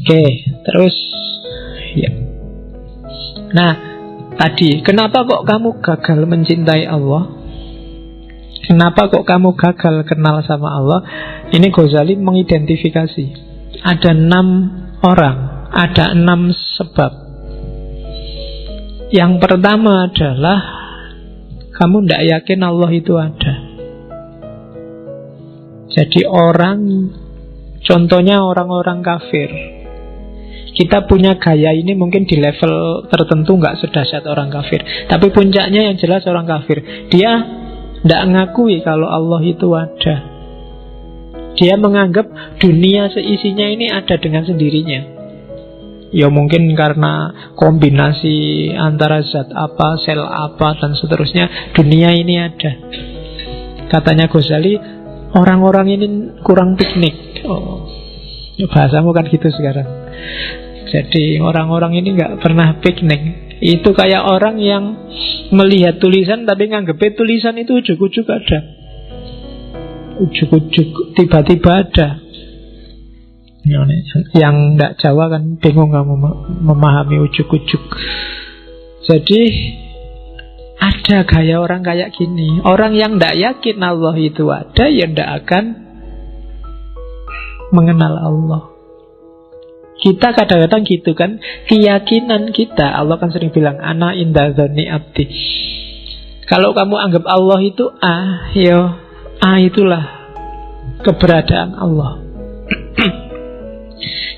Oke, terus ya. Nah, tadi kenapa kok kamu gagal mencintai Allah? Kenapa kok kamu gagal kenal sama Allah? Ini Ghazali mengidentifikasi. Ada 6 orang, ada 6 sebab. Yang pertama adalah kamu tidak yakin Allah itu ada. Jadi contohnya orang-orang kafir. Kita punya gaya ini mungkin di level tertentu nggak sedahsyat orang kafir, tapi puncaknya yang jelas orang kafir. Dia tidak ngakui kalau Allah itu ada. Dia menganggap dunia seisinya ini ada dengan sendirinya. Ya mungkin karena kombinasi antara zat apa, sel apa, dan seterusnya, dunia ini ada. Katanya Ghazali, orang-orang ini kurang piknik. Oh, bahasamu kan gitu sekarang. Jadi orang-orang ini nggak pernah piknik. Itu kayak orang yang melihat tulisan tapi nganggepnya tulisan itu ujuk-ujuk ada. Ujuk-ujuk tiba-tiba ada. Yang nggak Jawa kan bingung kamu memahami ujuk-ujuk. Jadi ada gaya orang kayak gini. Orang yang nggak yakin Allah itu ada, ya nggak akan mengenal Allah. Kita kadang-kadang gitu kan, keyakinan kita, Allah kan sering bilang ana inda dzanni abdi. Kalau kamu anggap Allah itu A, ya A itulah keberadaan Allah.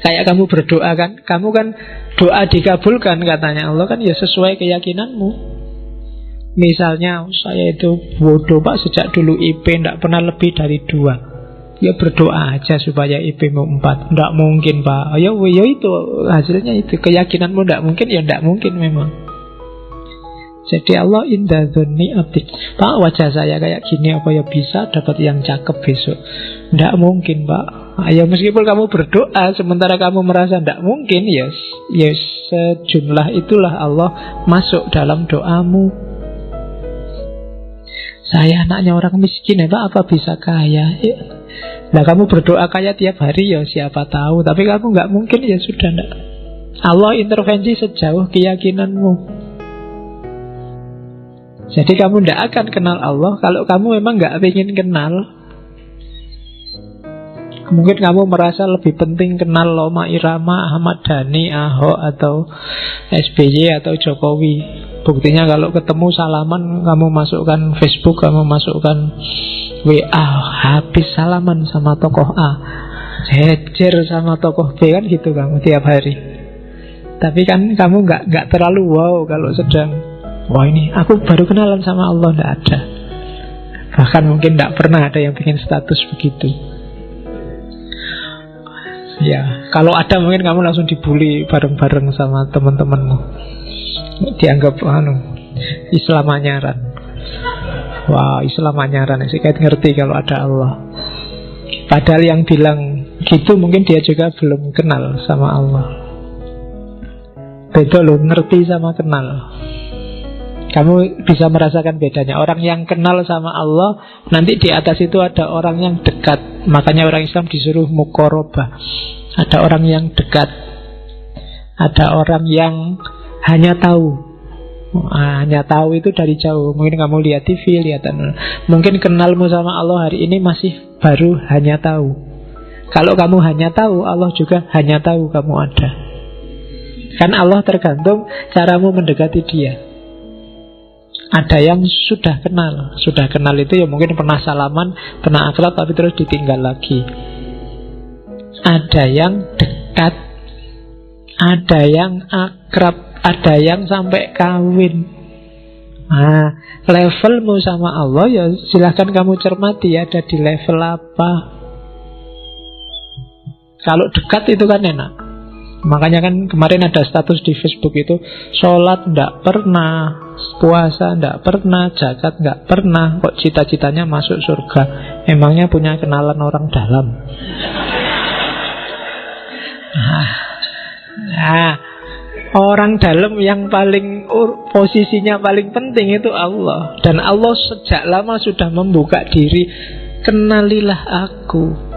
Kayak kamu berdoa kan, kamu kan doa dikabulkan katanya Allah kan ya sesuai keyakinanmu. Misalnya saya itu bodoh Pak, sejak dulu IP tidak pernah lebih dari 2. Ya berdoa aja supaya IP-mu 4. Tidak mungkin Pak. Ya itu hasilnya itu. Keyakinanmu tidak mungkin, ya tidak mungkin memang. Jadi Allah inda dzanni abdi. Pak, wajah saya kayak gini, apa ya bisa dapat yang cakep besok? Tidak mungkin Pak. Ya meskipun kamu berdoa sementara kamu merasa tidak mungkin, yes, sejumlah itulah Allah masuk dalam doamu. Saya anaknya orang miskin ya Pak, apa bisa kaya? Ya. Nah kamu berdoa kaya tiap hari ya siapa tahu. Tapi kamu nggak mungkin, ya sudah enggak. Allah intervensi sejauh keyakinanmu. Jadi kamu tidak akan kenal Allah kalau kamu memang nggak ingin kenal. Mungkin kamu merasa lebih penting kenal Rhoma Irama, Ahmad Dhani, Ahok, atau SBY atau Jokowi. Buktinya kalau ketemu salaman, kamu masukkan Facebook, kamu masukkan WA, habis salaman sama tokoh A, jejer sama tokoh B, kan gitu kamu tiap hari. Tapi kan kamu nggak terlalu wow kalau sedang wah ini aku baru kenalan sama Allah, nggak ada. Bahkan mungkin nggak pernah ada yang bikin status begitu. Ya, kalau ada mungkin kamu langsung dibully bareng-bareng sama teman-temanmu. Dianggap Islam anyaran. Wah, Islam anyaran sih, kayak ngerti kalau ada Allah. Padahal yang bilang gitu mungkin dia juga belum kenal sama Allah. Beda loh, ngerti sama kenal. Kamu bisa merasakan bedanya. Orang yang kenal sama Allah, nanti di atas itu ada orang yang dekat. Makanya orang Islam disuruh muqarabah. Ada orang yang dekat, ada orang yang hanya tahu. Hanya tahu itu dari jauh. Mungkin kamu lihat TV, mungkin kenalmu sama Allah hari ini masih baru hanya tahu. Kalau kamu hanya tahu, Allah juga hanya tahu kamu ada. Kan Allah tergantung caramu mendekati Dia. Ada yang sudah kenal. Sudah kenal itu ya mungkin pernah salaman, pernah akrab, tapi terus ditinggal lagi. Ada yang dekat, ada yang akrab, ada yang sampai kawin. Nah, levelmu sama Allah ya silahkan kamu cermati, ada di level apa. Kalau dekat itu kan enak. Makanya kan kemarin ada status di Facebook itu, sholat nggak pernah, puasa nggak pernah, zakat nggak pernah, kok cita-citanya masuk surga. Emangnya punya kenalan orang dalam? Nah, orang dalam yang paling posisinya paling penting itu Allah. Dan Allah sejak lama sudah membuka diri, kenalilah aku.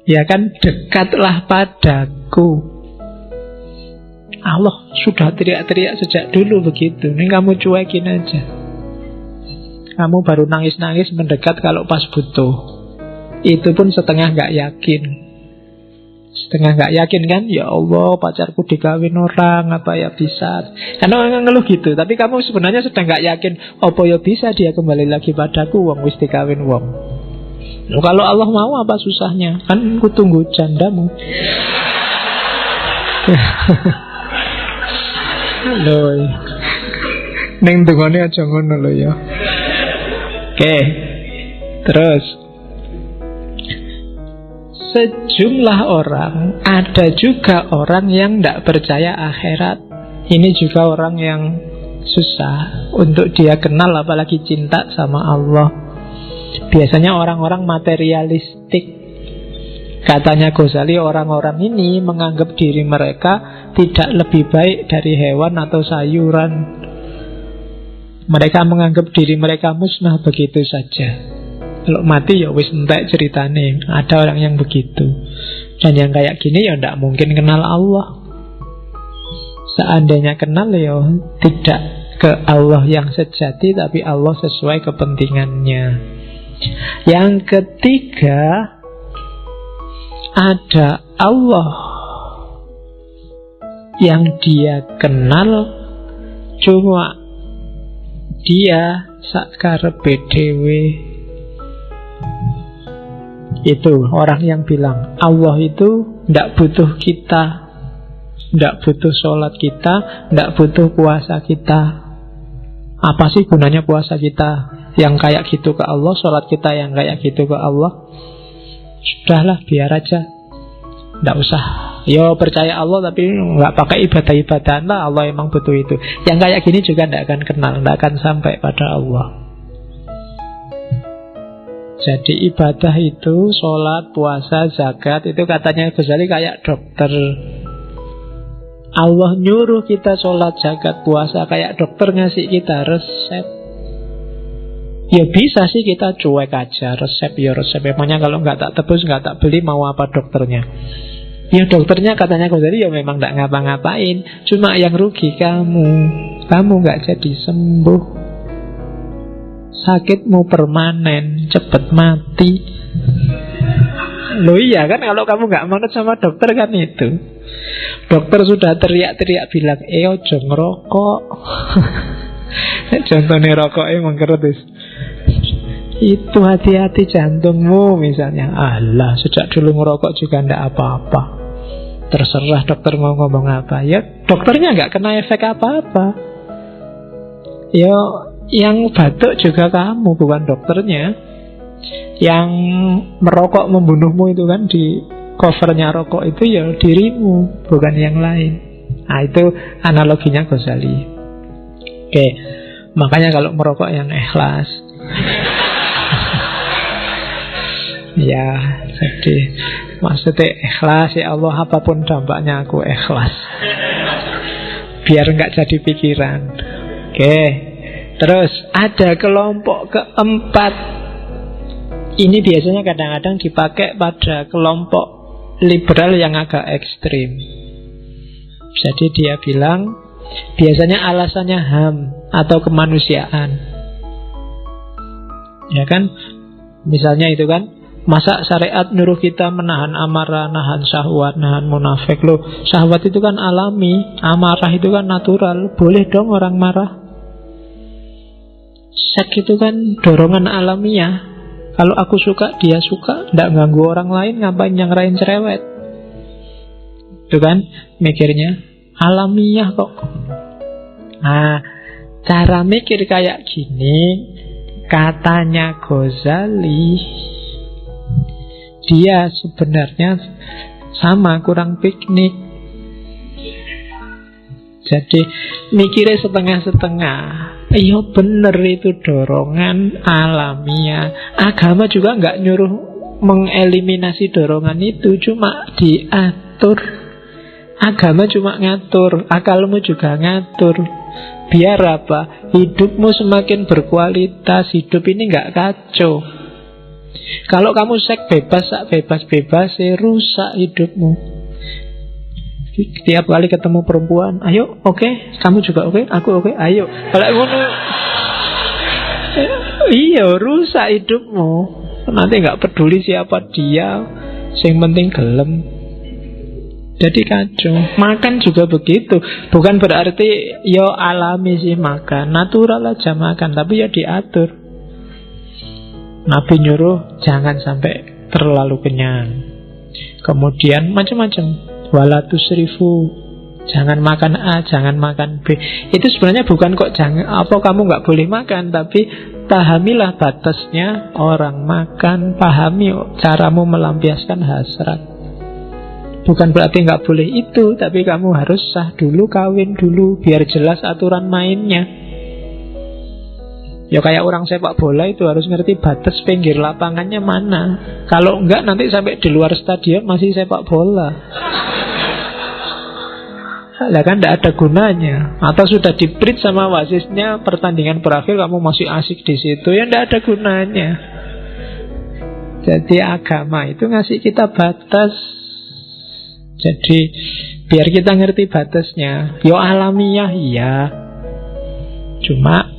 Ya kan, dekatlah padaku. Allah sudah teriak-teriak sejak dulu begitu. Ini kamu cuekin aja. Kamu baru nangis-nangis mendekat kalau pas butuh. Itu pun setengah gak yakin. Setengah gak yakin kan, ya Allah pacarku dikawin orang, apa ya bisa. Karena orang ngeluh gitu. Tapi kamu sebenarnya sedang gak yakin, apa ya bisa dia kembali lagi padaku, wong wis dikawin wong. Loh, kalau Allah mau apa susahnya? Kan ku tunggu jandamu. Loh, neng dungane aja ngono lho ya. Oke. Terus sejumlah orang, ada juga orang yang tidak percaya akhirat. Ini juga orang yang susah untuk dia kenal, apalagi cinta sama Allah. Biasanya orang-orang materialistik. Katanya Ghazali, orang-orang ini menganggap diri mereka tidak lebih baik dari hewan atau sayuran. Mereka menganggap diri mereka musnah begitu saja. Kalau mati ya wis entek ceritane. Ada orang yang begitu. Dan yang kayak gini ya tidak mungkin kenal Allah. Seandainya kenal ya tidak ke Allah yang sejati, tapi Allah sesuai kepentingannya. Yang ketiga, ada Allah yang dia kenal, cuma dia sakarepe dhewe. Itu orang yang bilang Allah itu tidak butuh kita, tidak butuh sholat kita, tidak butuh puasa kita. Apa sih gunanya puasa kita yang kayak gitu ke Allah, sholat kita yang kayak gitu ke Allah? Sudahlah, biar aja, tidak usah. Yo percaya Allah tapi nggak pakai ibadah-ibadahan lah. Allah emang butuh itu. Yang kayak gini juga tidak akan kenal, tidak akan sampai pada Allah. Jadi ibadah itu, sholat, puasa, zakat, itu katanya Ghazali kayak dokter. Allah nyuruh kita sholat, zakat, puasa, kayak dokter ngasih kita resep. Ya bisa sih kita cuek aja, resep ya resep. Emangnya kalau nggak tak tebus, nggak tak beli, mau apa dokternya? Ya dokternya katanya Ghazali ya memang nggak ngapa-ngapain, cuma yang rugi kamu nggak jadi sembuh. Sakitmu permanen, cepet mati. Loh iya kan, kalau kamu nggak manut sama dokter kan itu. Dokter sudah teriak-teriak bilang, ojo ngerokok. Contohnya rokoknya mengkerutis. Itu hati-hati jantungmu misalnya. Alah, sejak dulu ngerokok juga ndak apa-apa. Terserah dokter mau ngomong apa. Ya dokternya nggak kena efek apa-apa. Ya yang batuk juga kamu, bukan dokternya. Yang merokok membunuhmu itu kan, di covernya rokok itu ya dirimu, bukan yang lain. Nah itu analoginya Ghazali. Oke, makanya kalau merokok yang ikhlas. Ya, jadi maksudnya ikhlas, ya Allah apapun dampaknya aku ikhlas. Biar nggak jadi pikiran. Oke, terus ada kelompok keempat. Ini biasanya kadang-kadang dipakai pada kelompok liberal yang agak ekstrim. Jadi dia bilang, biasanya alasannya HAM atau kemanusiaan. Ya kan? Misalnya itu kan, masa syariat nyuruh kita menahan amarah, nahan syahwat, nahan munafik. Loh, syahwat itu kan alami, amarah itu kan natural. Boleh dong orang marah. Seks itu kan dorongan alamiah. Kalau aku suka, dia suka, tidak ganggu orang lain, ngapain yang lain cerewet? Itu kan mikirnya alamiah kok. Nah, cara mikir kayak gini, katanya Ghazali, dia sebenarnya sama, kurang piknik. Jadi mikirnya setengah-setengah. Iya bener, itu dorongan alamiah. Agama juga nggak nyuruh mengeliminasi dorongan itu, cuma diatur. Agama cuma ngatur, akalmu juga ngatur. Biar apa? Hidupmu semakin berkualitas, hidup ini nggak kacau. Kalau kamu seks bebas, sak bebas-bebas, rusak hidupmu. Tiap kali ketemu perempuan, ayo, oke, kamu juga oke, aku oke, ayo. Kalau ngono, iya, rusak hidupmu. Nanti nggak peduli siapa dia, yang penting gelem. Jadi kacau. Makan juga begitu. Bukan berarti yo alami sih makan, natural aja makan, tapi ya diatur. Nabi nyuruh jangan sampai terlalu kenyang. Kemudian macam-macam. Wala tusrifu, jangan makan A, jangan makan B. Itu sebenarnya bukan kok jangan apa kamu nggak boleh makan, tapi pahamilah batasnya orang makan, pahami caramu melampiaskan hasrat. Bukan berarti nggak boleh itu, tapi kamu harus sah dulu, kawin dulu, biar jelas aturan mainnya. Ya kayak orang sepak bola itu harus ngerti batas pinggir lapangannya mana. Kalau enggak nanti sampai di luar stadion masih sepak bola. Lah kan tidak ada gunanya. Atau sudah di-bridge sama wasitnya, pertandingan berakhir kamu masih asik di situ, ya tidak ada gunanya. Jadi agama itu ngasih kita batas. Jadi biar kita ngerti batasnya. Yo alamiah iya, cuma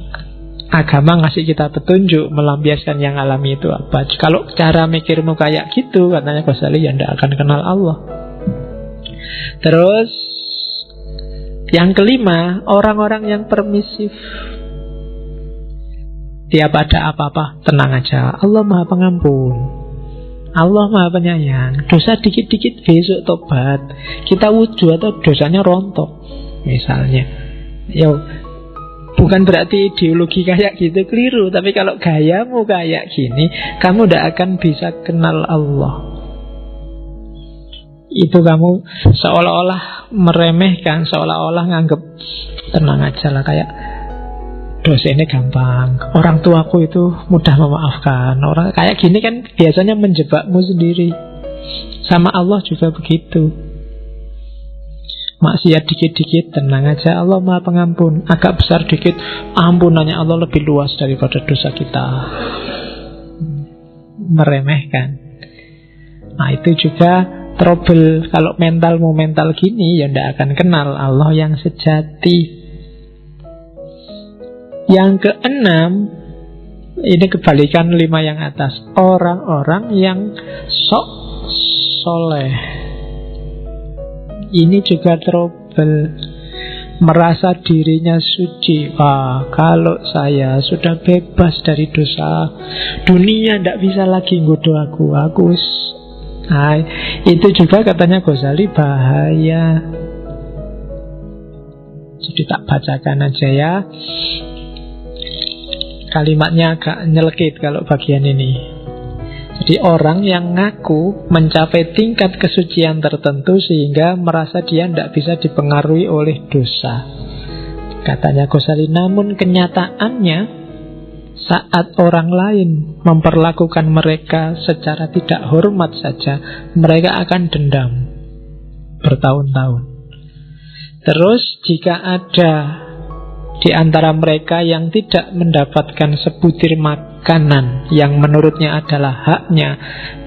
agama ngasih kita petunjuk melampiaskan yang alami itu apa. Kalau cara mikirmu kayak gitu, katanya Ghazali, ya tidak akan kenal Allah. Terus yang kelima, orang-orang yang permisif. Tiap ada apa-apa, tenang aja, Allah Maha Pengampun, Allah Maha Penyayang. Dosa dikit-dikit besok tobat. Kita wudhu atau dosanya rontok misalnya. Ya, bukan berarti ideologi kayak gitu keliru, tapi kalau gayamu kayak gini, kamu tidak akan bisa kenal Allah. Itu kamu seolah-olah meremehkan, seolah-olah nganggep tenang aja lah, kayak dosa ini gampang, orang tuaku itu mudah memaafkan. Orang kayak gini kan biasanya menjebakmu sendiri. Sama Allah juga begitu. Maksiat dikit-dikit, tenang aja, Allah Maha Pengampun. Agak besar dikit, ampunannya Allah lebih luas daripada dosa kita. Meremehkan. Nah itu juga trouble. Kalau mentalmu mental gini, ya tidak akan kenal Allah yang sejati. Yang keenam, ini kebalikan 5 yang atas. Orang-orang yang sok soleh. Ini juga trouble. Merasa dirinya suci. Wah, kalau saya sudah bebas dari dosa, dunia tidak bisa lagi nggoda aku. Nah, itu juga katanya Ghazali bahaya. Jadi tak bacakan aja ya. Kalimatnya agak nyelekit kalau bagian ini. Jadi orang yang ngaku mencapai tingkat kesucian tertentu sehingga merasa dia tidak bisa dipengaruhi oleh dosa. Katanya Ghazali, namun kenyataannya saat orang lain memperlakukan mereka secara tidak hormat saja, mereka akan dendam bertahun-tahun. Terus jika ada di antara mereka yang tidak mendapatkan sebutir makanan yang menurutnya adalah haknya,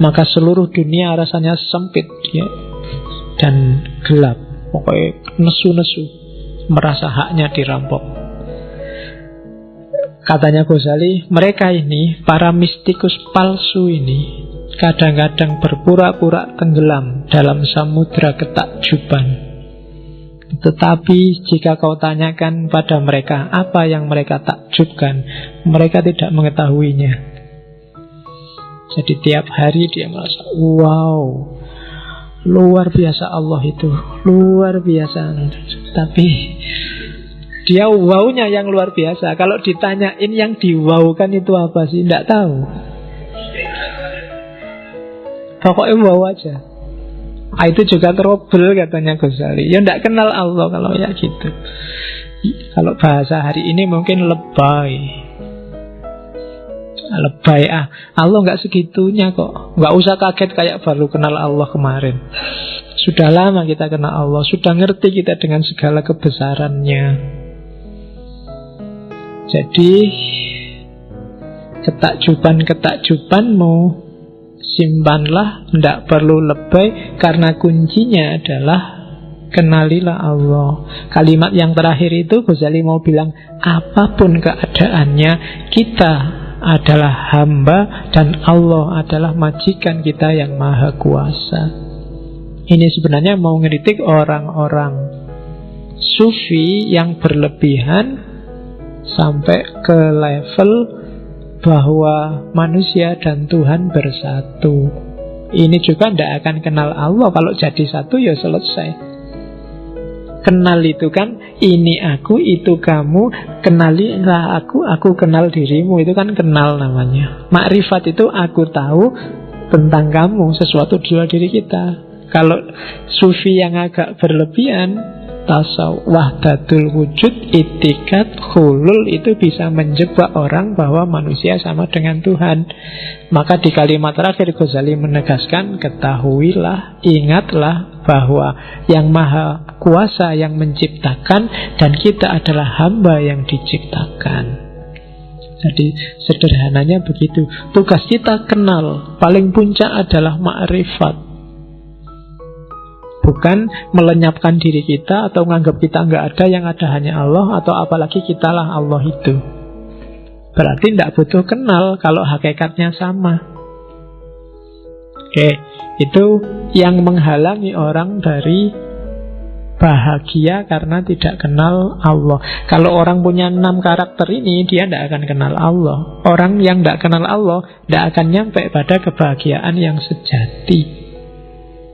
maka seluruh dunia rasanya sempit ya, dan gelap. Pokoknya nesu-nesu, merasa haknya dirampok. Katanya Ghazali, mereka ini, para mistikus palsu ini, kadang-kadang berpura-pura tenggelam dalam samudra ketakjuban. Tetapi jika kau tanyakan pada mereka apa yang mereka takjubkan, mereka tidak mengetahuinya. Jadi tiap hari dia merasa, wow, luar biasa Allah itu, luar biasa. Tapi dia wow-nya yang luar biasa. Kalau ditanyain yang diwaukan itu apa sih, tidak tahu. Pokoknya wow aja. Itu juga trouble katanya Ghazali. Ya tidak kenal Allah kalau ya gitu. Kalau bahasa hari ini mungkin lebay. Lebay Allah nggak segitunya kok. Nggak usah kaget kayak baru kenal Allah kemarin. Sudah lama kita kenal Allah, sudah ngerti kita dengan segala kebesarannya. Jadi ketakjuban-ketakjubanmu simpanlah, tidak perlu lebay, karena kuncinya adalah kenalilah Allah. Kalimat yang terakhir itu Ghazali mau bilang, apapun keadaannya, kita adalah hamba dan Allah adalah majikan kita yang maha kuasa. Ini sebenarnya mau ngeritik orang-orang sufi yang berlebihan sampai ke level bahwa manusia dan Tuhan bersatu. Ini juga tidak akan kenal Allah. Kalau jadi satu ya selesai. Kenal itu kan, ini aku, itu kamu, kenalilah aku kenal dirimu. Itu kan kenal namanya. Makrifat itu aku tahu tentang kamu, sesuatu di luar diri kita. Kalau sufi yang agak berlebihan, tasawuf, wahdatul wujud, itikat, hulul, itu bisa menjebak orang bahwa manusia sama dengan Tuhan. Maka di kalimat terakhir Ghazali menegaskan, ketahuilah, ingatlah bahwa yang maha kuasa yang menciptakan, dan kita adalah hamba yang diciptakan. Jadi sederhananya begitu. Tugas kita kenal, paling puncak adalah ma'rifat. Bukan melenyapkan diri kita atau menganggap kita nggak ada, yang ada hanya Allah, atau apalagi kitalah Allah itu. Berarti tidak butuh kenal kalau hakikatnya sama. Oke, itu yang menghalangi orang dari bahagia karena tidak kenal Allah. Kalau orang punya 6 karakter ini, dia tidak akan kenal Allah. Orang yang tidak kenal Allah tidak akan nyampe pada kebahagiaan yang sejati.